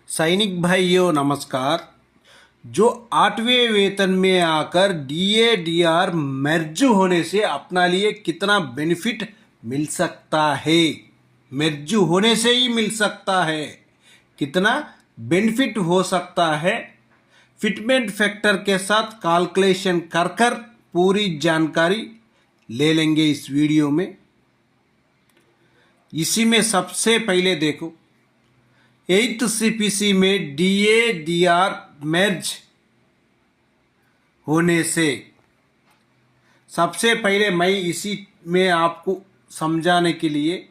सैनिक भाइयों नमस्कार। जो 8वें वेतन में आकर डीए डीआर मर्ज होने से अपना लिए कितना बेनिफिट मिल सकता है, मर्ज होने से ही मिल सकता है, कितना बेनिफिट हो सकता है, फिटमेंट फैक्टर के साथ कैलकुलेशन कर कर पूरी जानकारी ले लेंगे इस वीडियो में। इसी में सबसे पहले देखो 8th सीपीसी में डीए डीआर मर्ज होने से सबसे पहले मैं इसी में आपको समझाने के लिए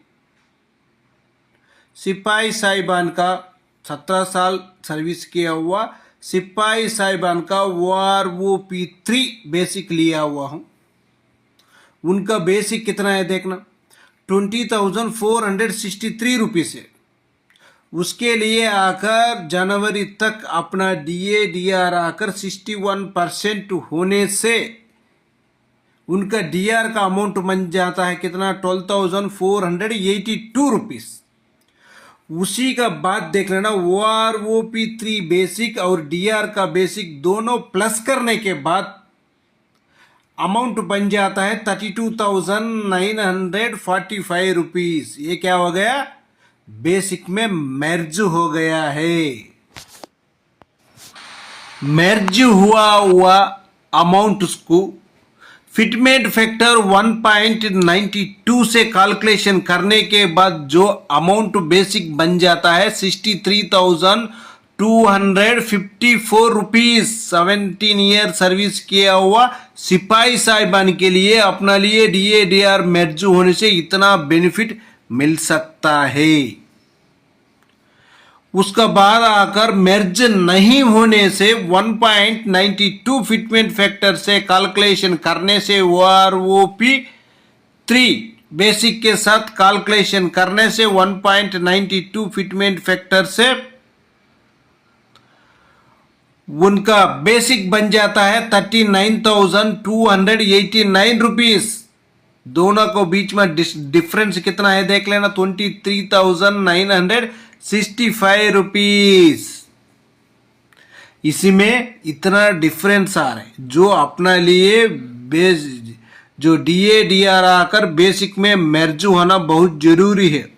सिपाही साहिबान का 17 साल सर्विस किया हुआ सिपाही साहिबान का OROP3 बेसिक लिया हुआ हूँ। उनका बेसिक कितना है देखना, 20,463 रुपीज़ है। उसके लिए आकर जनवरी तक अपना डीए डीआर आकर 61% होने से उनका डीआर का अमाउंट बन जाता है कितना, 12,482 रुपीज़। उसी का बाद देख लेना OROP3 बेसिक और डीआर का बेसिक दोनों प्लस करने के बाद अमाउंट बन जाता है 32,945 रुपीज़। ये क्या हो गया, बेसिक में मर्ज हो गया है। मर्ज हुआ अमाउंट को फिटमेंट फैक्टर 1.92 से कैलकुलेशन करने के बाद जो अमाउंट बेसिक बन जाता है 63,254 रुपीज़। 17 ईयर सर्विस किया हुआ सिपाही साहिबान के लिए अपना लिए डीए डीआर मर्ज होने से इतना बेनिफिट मिल सकता है। उसका बाद आकर मर्ज नहीं होने से 1.92 फिटमेंट फैक्टर से कैलकुलेशन करने से OROP3 बेसिक के साथ कैलकुलेशन करने से 1.92 फिटमेंट फैक्टर से उनका बेसिक बन जाता है 39,289 रुपीज़। दोनों को बीच में डिफरेंस कितना है देख लेना, 23,965 रुपीज़। इसी में इतना डिफरेंस आ रहा है। जो अपना लिए जो डीए डीआर आकर बेसिक में मर्ज होना बहुत जरूरी है।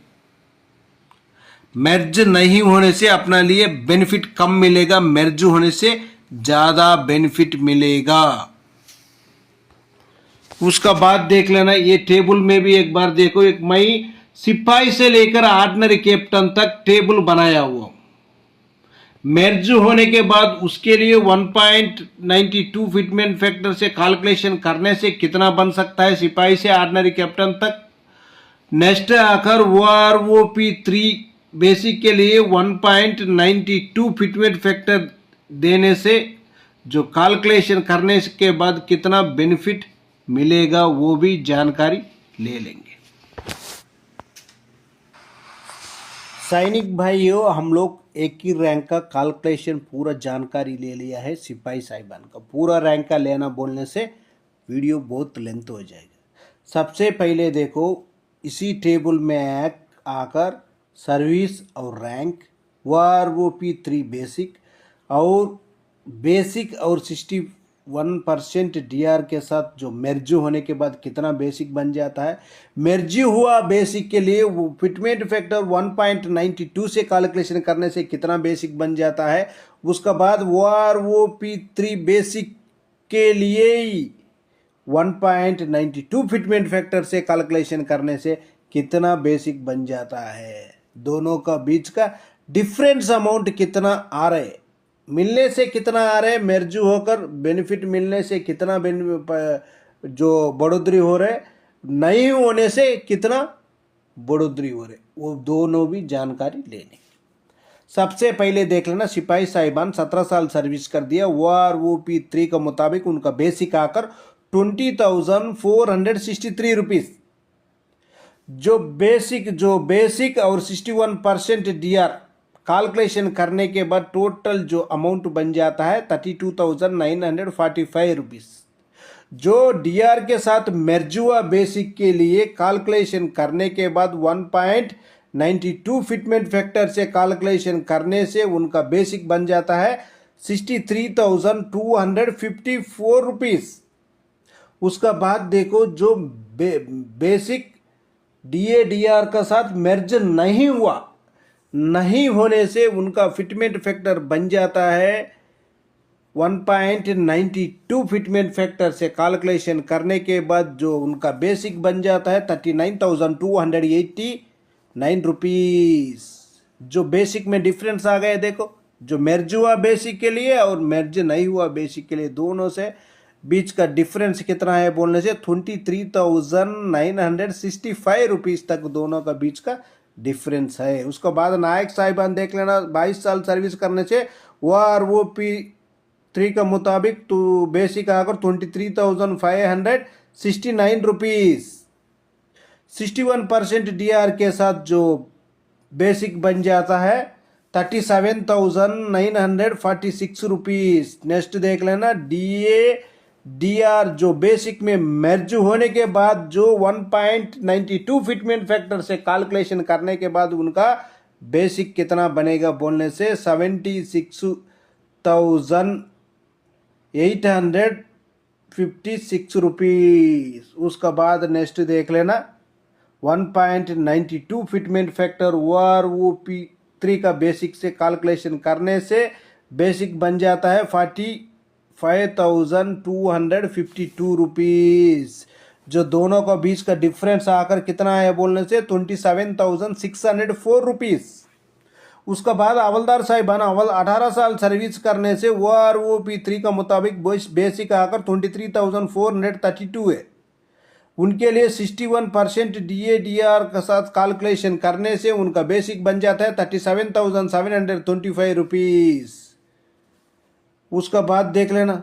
मर्ज नहीं होने से अपना लिए बेनिफिट कम मिलेगा, मर्ज होने से ज्यादा बेनिफिट मिलेगा। उसका बाद देख लेना, ये टेबल में भी एक बार देखो, एक मैं सिपाही से लेकर ऑर्डिनरी कैप्टन तक टेबल बनाया हुआ। मर्ज होने के बाद उसके लिए 1.92 फिटमेंट फैक्टर से कैलकुलेशन करने से कितना बन सकता है सिपाही से ऑर्डिनरी कैप्टन तक। नेक्स्ट आकर OROP3 बेसिक के लिए 1.92 फिटमेंट फैक्टर देने से जो कैलकुलेशन करने के बाद कितना बेनिफिट मिलेगा वो भी जानकारी ले लेंगे। सैनिक भाइयों, हम लोग एक ही रैंक का कैलकुलेशन पूरा जानकारी ले लिया है। सिपाही साहिबान का पूरा रैंक का लेना बोलने से वीडियो बहुत लेंथ हो जाएगा। सबसे पहले देखो, इसी टेबल में आकर सर्विस और रैंक, OROP3 बेसिक और 61% डीआर के साथ जो मर्ज होने के बाद कितना बेसिक बन जाता है। मर्ज हुआ बेसिक के लिए फिटमेंट फैक्टर 1.92 से कैलकुलेशन करने से कितना बेसिक बन जाता है। उसका बाद OROP3 बेसिक के लिए 1.92 फिटमेंट फैक्टर से कैलकुलेशन करने से कितना बेसिक बन जाता है। दोनों का बीच का डिफरेंस अमाउंट कितना आ रहा है, मिलने से कितना आ रहा है, मर्ज होकर बेनिफिट मिलने से कितना जो बढ़ोतरी हो रहा है, नहीं होने से कितना बढ़ोतरी हो रही है, वो दोनों भी जानकारी लेने। सबसे पहले देख लेना, सिपाही साहिबान 17 साल सर्विस कर दिया। OROP3 के मुताबिक उनका बेसिक आकर 20,463 रुपीज़। जो बेसिक और 61% डीआर कैलकुलेशन करने के बाद टोटल जो अमाउंट बन जाता है 32,945 रुपीज़। जो डीआर के साथ मर्ज हुआ बेसिक के लिए कैलकुलेशन करने के बाद 92 फिटमेंट फैक्टर से कैलकुलेशन करने से उनका बेसिक बन जाता है 63,254 रुपीस। उसका बाद देखो जो बेसिक DADR का साथ मर्ज नहीं होने से उनका फिटमेंट फैक्टर बन जाता है 1.92 फिटमेंट फैक्टर से कैलकुलेशन करने के बाद जो उनका बेसिक बन जाता है 39,289 रुपीस। जो बेसिक में डिफरेंस आ गए देखो, जो मर्ज हुआ बेसिक के लिए और मर्ज नहीं हुआ बेसिक के लिए, दोनों से बीच का डिफरेंस कितना है बोलने से 23,965 रुपीस तक दोनों का बीच का डिफरेंस है। उसके बाद नायक साहिबान देख लेना, 22 साल सर्विस करने से OROP3 का मुताबिक तो बेसिक आकर 23,569 रुपीस। 61% DR के साथ जो बेसिक बन जाता है 37,946 रुपीस। नेक्स्ट देख लेना DADR जो बेसिक में मर्ज होने के बाद जो 1.92 फिटमेंट फैक्टर से कैलकुलेशन करने के बाद उनका बेसिक कितना बनेगा बोलने से 76,856 रुपीस। उसका बाद नेक्स्ट देख लेना 1.92 फिटमेंट फैक्टर OROP3 का बेसिक से कैलकुलेशन करने से बेसिक बन जाता है 45,252 रुपीस। जो दोनों का बीच का डिफरेंस आकर कितना है बोलने से 27,604 रुपीस। उसका बाद हवलदार साहिबान 18 साल सर्विस करने से OROP3 का मुताबिक बेसिक आकर 23,432 है। उनके लिए 61% DADR के साथ कैलकुलेशन करने से उनका बेसिक बन जाता है 37,725 रुपीस। उसका बाद देख लेना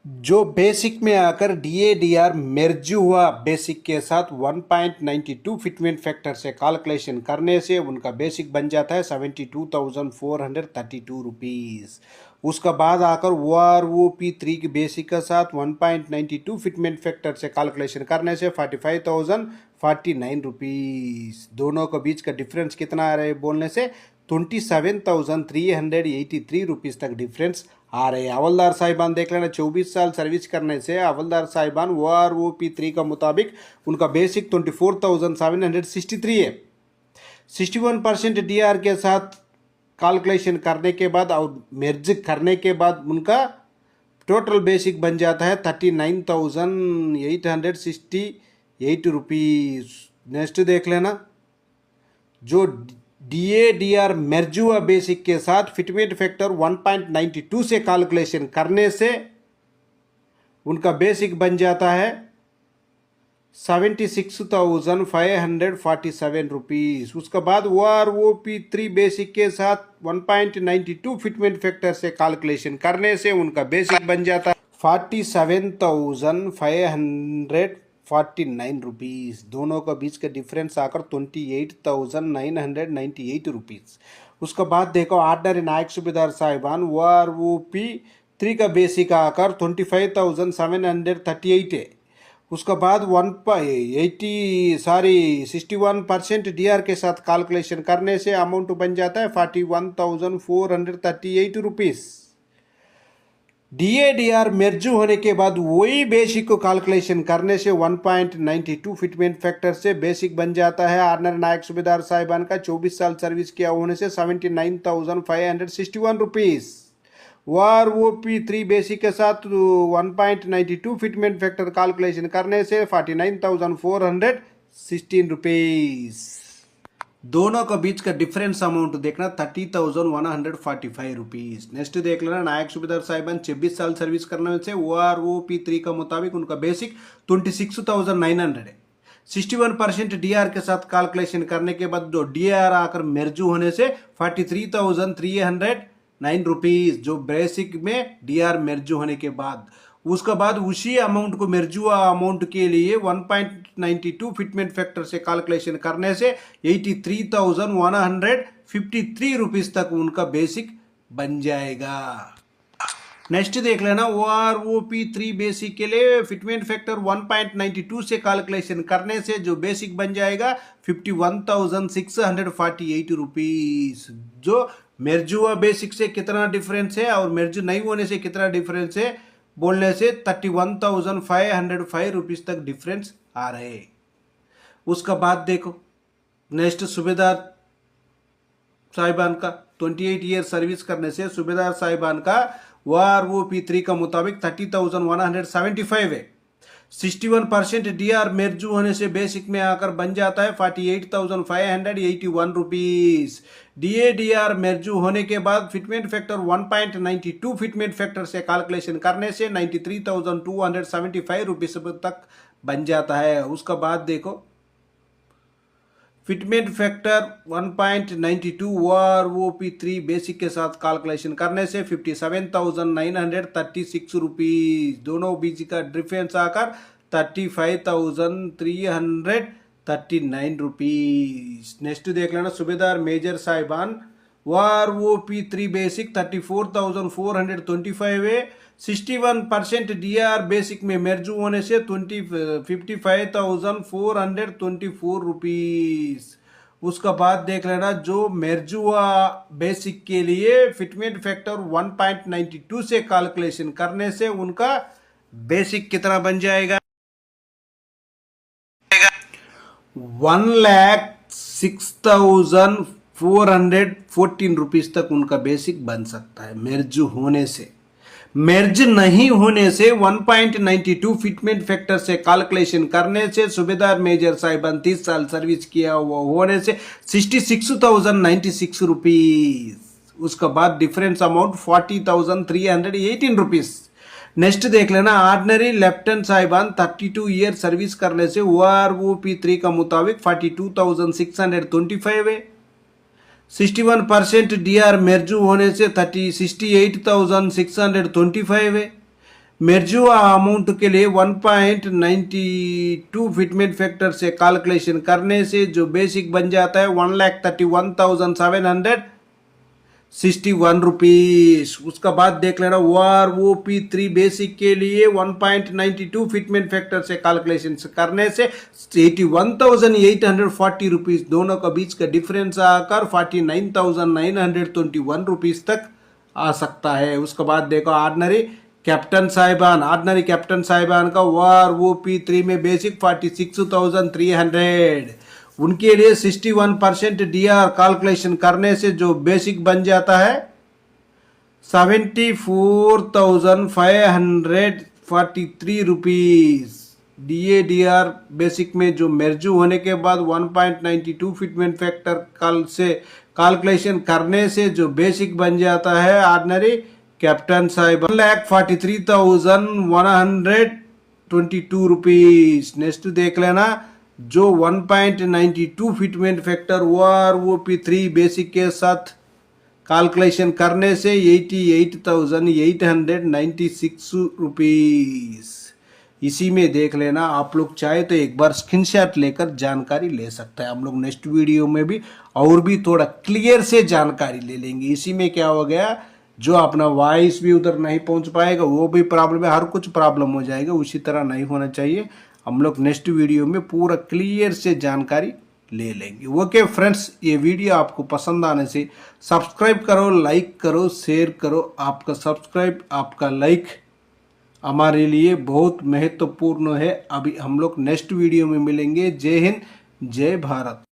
जो बेसिक में आकर DADR मर्ज हुआ बेसिक के साथ 1.92 फिटमेंट फैक्टर से कैलकुलेशन करने से उनका बेसिक बन जाता है 72,432 रुपीस। उसका बाद आकर OROP3 के बेसिक के साथ 1.92 फिटमेंट फैक्टर से कैलकुलेशन करने से 45,049 रुपीस। दोनों के बीच का डिफरेंस कितना आ रहा है बोलने से 27,383 रुपीस तक डिफरेंस आ रहे हैं। हवलदार साहिबान देख लेना, 24 साल सर्विस करने से हवलदार साहिबान OROP3 का मुताबिक उनका बेसिक 24,763 है। 61% DR के साथ कैलकुलेशन करने के बाद और मर्ज करने के बाद उनका टोटल बेसिक बन जाता है 39,868 रुपीस। नेक्स्ट देख लेना जो DADR मर्ज हुआ बेसिक के साथ फिटमेंट फैक्टर 1.92 से कैलकुलेशन करने से उनका बेसिक बन जाता है 76,547 रुपीस। उसके बाद OROP3 बेसिक के साथ 1.92 फिटमेंट फैक्टर से कैलकुलेशन करने से उनका बेसिक बन जाता है 47,549 रुपीस। दोनों का बीच का डिफरेंस आकर 28,998 रुपीस। उसके बाद देखो ऑर्डिनरी नायक सूबेदार साहिबान OROP3 का बेसिक आकर 25,738 है। उसके बाद 61% DR के साथ कैलकुलेशन करने से अमाउंट बन जाता है 41,438 रुपीस। DADR मर्ज होने के बाद वही बेसिक को कैलकुलेशन करने से 1.92 फिटमेंट फैक्टर से बेसिक बन जाता है ऑर्डिनरी नायक सूबेदार साहिबान का 24 साल सर्विस किया होने से 79,561 रुपीस। OROP3 बेसिक के साथ 1.92 फिटमेंट फैक्टर कैलकुलेशन करने से 49,416 रुपीस। दोनों का बीच का डिफरेंस अमाउंट देखना 30,145 रुपीस। नेक्स्ट देख लेना नायक सूबेदार साहिबान 26 साल सर्विस करने से OROP3 का मुताबिक उनका बेसिक 26,900 है। 61% DR के साथ कैलकुलेशन करने के बाद जो DR आकर मर्ज होने से 43,309 रुपीस जो बेसिक में DR मर्ज होने के बाद। उसके बाद उसी अमाउंट को मर्ज हुआ अमाउंट के लिए 1.92 फिटमेंट फैक्टर से कैलकुलेशन करने से 83,153 रुपीस तक उनका बेसिक बन जाएगा। नेक्स्ट देख लेना OROP3 बेसिक के लिए फिटमेंट फैक्टर 1.92 से कैलकुलेशन करने से जो बेसिक बन जाएगा 51,648 रुपीज। जो मेर्ज हुआ बेसिक से कितना डिफरेंस है और मेर्ज नहीं होने से कितना डिफरेंस है बोलने से 31,505 रुपीज तक डिफरेंस आ रहे हैं। उसका बाद देखो नेक्स्ट सूबेदार साहिबान का 28 ईयर सर्विस करने से सूबेदार साहिबान का OROP3 का मुताबिक 30,175 है। 61% DR मेर्जू होने से बेसिक में आकर बन जाता है 48,581 रुपीज। DADR मेर्जू होने के बाद फिटमेंट फैक्टर 1.92 फिटमेंट फैक्टर से कैलकुलेशन करने से 93,275 रुपीज तक बन जाता है। उसका बाद देखो फिटमेंट फैक्टर 1.92 OROP3 बेसिक के साथ कैलकुलेशन करने से 57,936 रुपीज। दोनों बीच का डिफरेंस आकर 35,339 रुपीज। नेक्स्ट देख लेना सूबेदार मेजर साहिबान OROP3 बेसिक 34,425 है। 61% DR बेसिक में मेर्जू होने से 55,424 रुपीज। उसका बाद देख लेना जो मेर्जुआ बेसिक के लिए फिटमेंट फैक्टर 1.92 से कैलकुलेशन करने से उनका बेसिक कितना बन जाएगा 1,06,414 रुपीज तक उनका बेसिक बन सकता है मेर्ज होने से। मेर्ज नहीं होने से 1.92 फिटमेंट फैक्टर से कैलकुलेशन करने से सूबेदार मेजर साहिबान 30 साल सर्विस किया हुआ होने से 66,096 रुपीज। उसका बाद डिफरेंस अमाउंट 40,318 रुपीज। नेक्स्ट देख लेना ऑर्डिनरी लेफ्टिनेंट साहिबान 32 ईयर सर्विस करने से OROP3 का मुताबिक 42,625 है। 61% DR मेर्जू होने से 68,625 है। मेर्जू अमाउंट के लिए 1.92 फिटमेंट फैक्टर से कैलकुलेशन करने से जो बेसिक बन जाता है 1,31,761 रुपीज। उसका बाद देख लेना OROP3 बेसिक के लिए 1.92 फिटमेंट फैक्टर से कैलकुलेशन करने से 81,840 रुपीज। दोनों का बीच का डिफरेंस आकर 49,921 रुपीज तक आ सकता है। उसके बाद देखो ऑर्डिनरी कैप्टन साहिबान का OROP3 में बेसिक 46,300। उनके लिए 61% DR कैलकुलेशन करने से जो बेसिक बन जाता है 74,543 रुपीज। DADR बेसिक में जो मेर्जू होने के बाद 1.92 फिटमेंट फैक्टर कल से कैलकुलेशन करने से जो बेसिक बन जाता है ordinary captain Sahib 1,43,122 rupees. Next देख लेना जो 1.92 फिटमेंट फैक्टर OROP3 बेसिक के साथ कैलकुलेशन करने से 88,896 रुपीज। इसी में देख लेना आप लोग चाहे तो एक बार स्क्रीनशॉट लेकर जानकारी ले सकते हैं। हम लोग नेक्स्ट वीडियो में भी और भी थोड़ा क्लियर से जानकारी ले लेंगे। इसी में क्या हो गया जो अपना वॉइस भी उधर नहीं पहुंच पाएगा वो भी प्रॉब्लम है, हर कुछ प्रॉब्लम हो जाएगा। उसी तरह नहीं होना चाहिए। हम लोग नेक्स्ट वीडियो में पूरा क्लियर से जानकारी ले लेंगे। ओके फ्रेंड्स, ये वीडियो आपको पसंद आने से सब्सक्राइब करो, लाइक करो, शेयर करो। आपका सब्सक्राइब, आपका लाइक हमारे लिए बहुत महत्वपूर्ण है। अभी हम लोग नेक्स्ट वीडियो में मिलेंगे। जय हिंद, जय भारत।